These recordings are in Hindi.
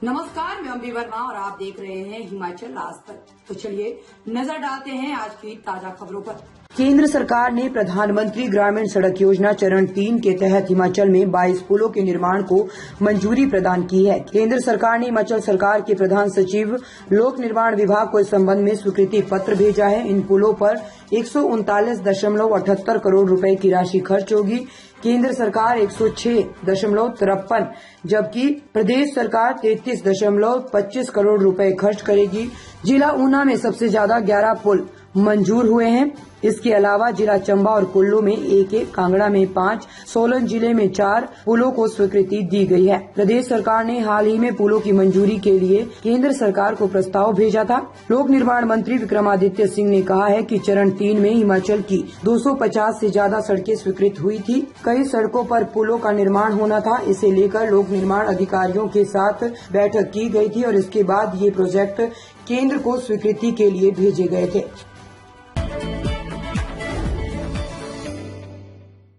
नमस्कार, मैं अम्बी वर्मा और आप देख रहे हैं हिमाचल आज तक। तो चलिए नजर डालते हैं आज की ताजा खबरों पर। केंद्र सरकार ने प्रधानमंत्री ग्रामीण सड़क योजना चरण 3 के तहत हिमाचल में 22 पुलों के निर्माण को मंजूरी प्रदान की है। केंद्र सरकार ने हिमाचल सरकार के प्रधान सचिव लोक निर्माण विभाग को इस संबंध में स्वीकृति पत्र भेजा है। इन पुलों पर 139.78 करोड़ रुपए की राशि खर्च होगी। केंद्र सरकार 106.53 जबकि प्रदेश सरकार 33.25 करोड़ रुपए खर्च करेगी। जिला ऊना में सबसे ज्यादा 11 पुल मंजूर हुए हैं। इसके अलावा जिला चंबा और कुल्लू में 1, कांगड़ा में 5, सोलन जिले में 4 पुलों को स्वीकृति दी गई है। प्रदेश सरकार ने हाल ही में पुलों की मंजूरी के लिए केंद्र सरकार को प्रस्ताव भेजा था। लोक निर्माण मंत्री विक्रमादित्य सिंह ने कहा है कि चरण 3 में हिमाचल की 250 से ज्यादा सड़कें स्वीकृत हुई थी। कई सड़कों पर पुलों का निर्माण होना था। इसे लेकर लोक निर्माण अधिकारियों के साथ बैठक की गई थी और इसके बाद ये प्रोजेक्ट केंद्र को स्वीकृति के लिए भेजे गए थे।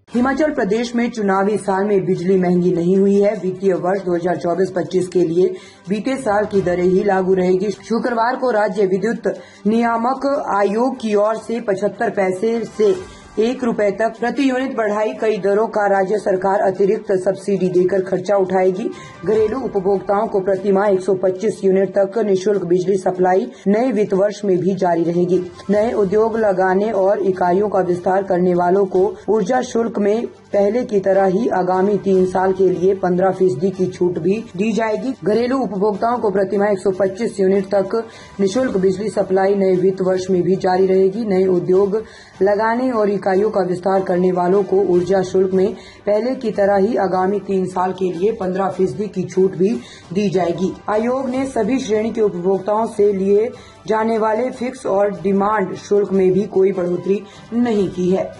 हिमाचल प्रदेश में चुनावी साल में बिजली महंगी नहीं हुई है। वित्तीय वर्ष 2024-25 के लिए बीते साल की दरें ही लागू रहेगी। शुक्रवार को राज्य विद्युत नियामक आयोग की ओर से 75 पैसे से 1 रुपए तक प्रति यूनिट बढ़ाई कई दरों का राज्य सरकार अतिरिक्त सब्सिडी देकर खर्चा उठाएगी। घरेलू उपभोक्ताओं को प्रति माह 125 यूनिट तक निःशुल्क बिजली सप्लाई नए वित्त वर्ष में भी जारी रहेगी। नए उद्योग लगाने और इकाइयों का विस्तार करने वालों को ऊर्जा शुल्क में पहले की तरह ही आगामी 3 साल के लिए 15% की छूट भी दी जाएगी। घरेलू उपभोक्ताओं को प्रति माह 125 यूनिट तक निःशुल्क बिजली सप्लाई नए वित्त वर्ष में भी जारी रहेगी। नए उद्योग लगाने और इकाइयों का विस्तार करने वालों को ऊर्जा शुल्क में पहले की तरह ही आगामी 3 साल के लिए 15% की छूट भी दी जाएगी। आयोग ने सभी श्रेणी के उपभोक्ताओं से लिए जाने वाले फिक्स और डिमांड शुल्क में भी कोई बढ़ोतरी नहीं की है।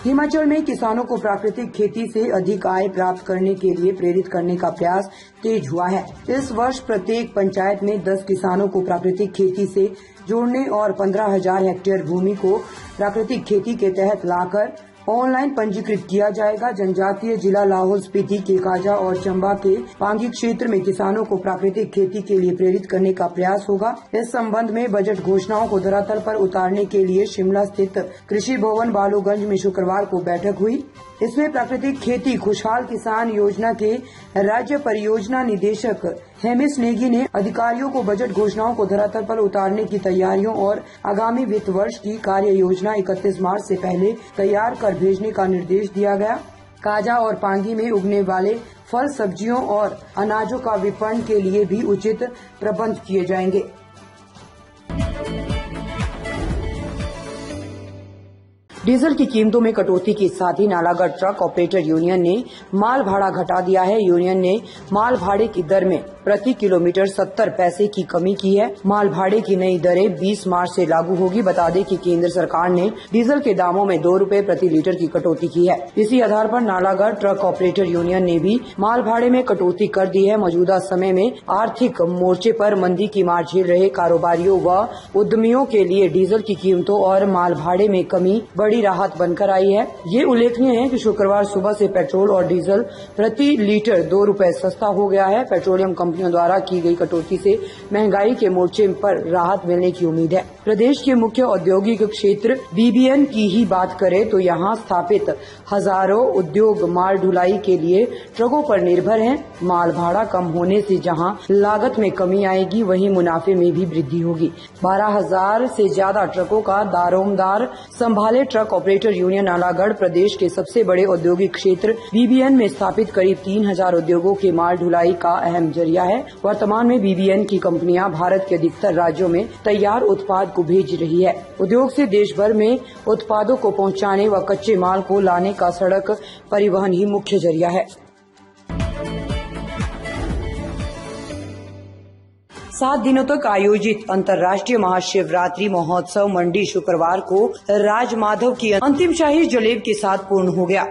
हिमाचल में किसानों को प्राकृतिक खेती से अधिक आय प्राप्त करने के लिए प्रेरित करने का प्रयास तेज हुआ है। इस वर्ष प्रत्येक पंचायत में 10 किसानों को प्राकृतिक खेती से जोड़ने और 15,000 हेक्टेयर भूमि को प्राकृतिक खेती के तहत लाकर ऑनलाइन पंजीकृत किया जाएगा। जनजातीय जिला लाहौल स्पीति के काजा और चंबा के पांगी क्षेत्र में किसानों को प्राकृतिक खेती के लिए प्रेरित करने का प्रयास होगा। इस संबंध में बजट घोषणाओं को धरातल पर उतारने के लिए शिमला स्थित कृषि भवन बालूगंज में शुक्रवार को बैठक हुई। इसमें प्राकृतिक खेती खुशहाल किसान योजना के राज्य परियोजना निदेशक हेमिस नेगी ने अधिकारियों को बजट घोषणाओं को धरातल पर उतारने की तैयारियों और आगामी वित्त वर्ष की कार्य योजना 31 मार्च से पहले तैयार कर भेजने का निर्देश दिया गया। काजा और पांगी में उगने वाले फल, सब्जियों और अनाजों का विपणन के लिए भी उचित प्रबंध किए जाएंगे। डीजल की कीमतों में कटौती के साथ ही नालागढ़ ट्रक ऑपरेटर यूनियन ने माल भाड़ा घटा दिया है। यूनियन ने माल भाड़े की दर में प्रति किलोमीटर 70 पैसे की कमी की है। माल भाड़े की नई दरें 20 मार्च से लागू होगी। बता दें कि केंद्र सरकार ने डीजल के दामों में 2 रुपए प्रति लीटर की कटौती की है। इसी आधार पर नालागढ़ ट्रक ऑपरेटर यूनियन ने भी माल भाड़े में कटौती कर दी है। मौजूदा समय में आर्थिक मोर्चे पर मंदी की मार झेल रहे कारोबारियों व उद्यमियों के लिए डीजल की कीमतों और माल भाड़े में कमी बड़ी राहत बनकर आई है। ये उल्लेखनीय है कि शुक्रवार सुबह से पेट्रोल और डीजल प्रति लीटर 2 रुपए सस्ता हो गया है। पेट्रोलियम कंपनियों द्वारा की गई कटौती से महंगाई के मोर्चे पर राहत मिलने की उम्मीद है। प्रदेश के मुख्य औद्योगिक क्षेत्र बीबीएन की ही बात करें तो यहाँ स्थापित हजारों उद्योग माल ढुलाई के लिए ट्रकों पर निर्भर हैं। माल भाड़ा कम होने से जहां लागत में कमी आएगी वहीं मुनाफे में भी वृद्धि होगी। 12,000 से ज्यादा ट्रकों का दारोमदार संभाले ट्रक ऑपरेटर यूनियन नालागढ़ प्रदेश के सबसे बड़े औद्योगिक क्षेत्र बीबीएन में स्थापित करीब 3,000 उद्योगों के माल ढुलाई का अहम जरिया है। वर्तमान में बीबीएन की कंपनियां भारत के अधिकतर राज्यों में तैयार उत्पाद को भेज रही है। उद्योग से देश भर में उत्पादों को पहुंचाने व कच्चे माल को लाने का सड़क परिवहन ही मुख्य जरिया है। 7 दिनों तक आयोजित अंतर्राष्ट्रीय महाशिवरात्रि महोत्सव मंडी शुक्रवार को राजमाधव की अंतिम शाही जलेब के साथ पूर्ण हो गया।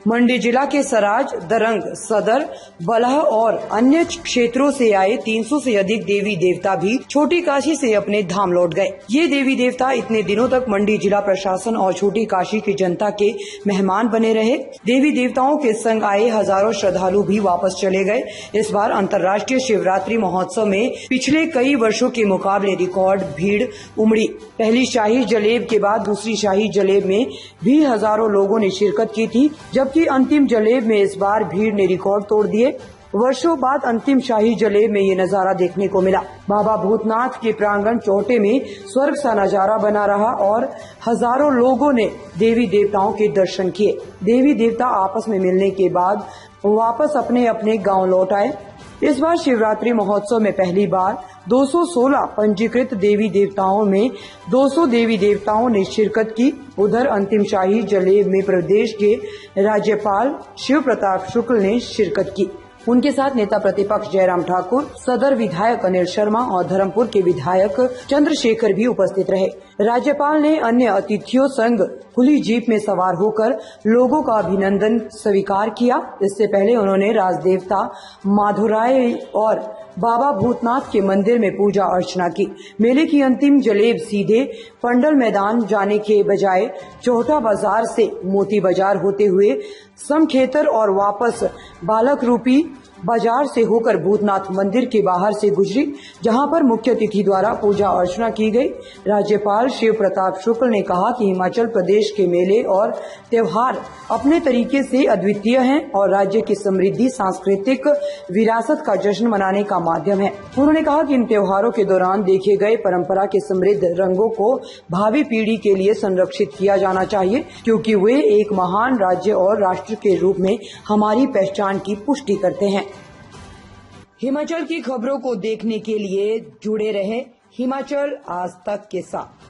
मंडी जिला के सराज, दरंग, सदर, बलह और अन्य क्षेत्रों से आए 300 से अधिक देवी देवता भी छोटी काशी से अपने धाम लौट गए। ये देवी देवता इतने दिनों तक मंडी जिला प्रशासन और छोटी काशी की जनता के मेहमान बने रहे। देवी देवताओं के संग आए हजारों श्रद्धालु भी वापस चले गए। इस बार अंतर्राष्ट्रीय शिवरात्रि महोत्सव में पिछले कई वर्षों के मुकाबले रिकॉर्ड भीड़ उमड़ी। पहली शाही जलेब के बाद दूसरी शाही जलेब में भी हजारों लोगों ने शिरकत की थी, जबकि अंतिम जलेब में इस बार भीड़ ने रिकॉर्ड तोड़ दिए। वर्षों बाद अंतिम शाही जलेब में ये नजारा देखने को मिला। बाबा भूतनाथ के प्रांगण चौटे में स्वर्ग सा नजारा बना रहा और हजारों लोगों ने देवी देवताओं के दर्शन किए। देवी देवता आपस में मिलने के बाद वापस अपने अपने गांव लौट आए। इस बार शिवरात्रि महोत्सव में पहली बार 216 पंजीकृत देवी देवताओं में 200 देवी देवताओं ने शिरकत की। उधर अंतिम शाही जलेब में प्रदेश के राज्यपाल शिव प्रताप शुक्ल ने शिरकत की। उनके साथ नेता प्रतिपक्ष जयराम ठाकुर, सदर विधायक अनिल शर्मा और धर्मपुर के विधायक चंद्रशेखर भी उपस्थित रहे। राज्यपाल ने अन्य अतिथियों संग खुली जीप में सवार होकर लोगों का अभिनंदन स्वीकार किया। इससे पहले उन्होंने राजदेवता माधुराय और बाबा भूतनाथ के मंदिर में पूजा अर्चना की। मेले की अंतिम जलेब सीधे पंडल मैदान जाने के बजाय चौथा बाजार से मोती बाजार होते हुए समखेतर और वापस बालक रूपी बाजार से होकर भूतनाथ मंदिर के बाहर से गुजरी, जहां पर मुख्य अतिथि द्वारा पूजा अर्चना की गई। राज्यपाल शिव प्रताप शुक्ल ने कहा कि हिमाचल प्रदेश के मेले और त्योहार अपने तरीके से अद्वितीय हैं और राज्य की समृद्धि सांस्कृतिक विरासत का जश्न मनाने का माध्यम है। उन्होंने कहा कि इन त्योहारों के दौरान देखे गए परंपरा के समृद्ध रंगों को भावी पीढ़ी के लिए संरक्षित किया जाना चाहिए, क्योंकि वे एक महान राज्य और राष्ट्र के रूप में हमारी पहचान की पुष्टि करते हैं। हिमाचल की खबरों को देखने के लिए जुड़े रहे हिमाचल आज तक के साथ।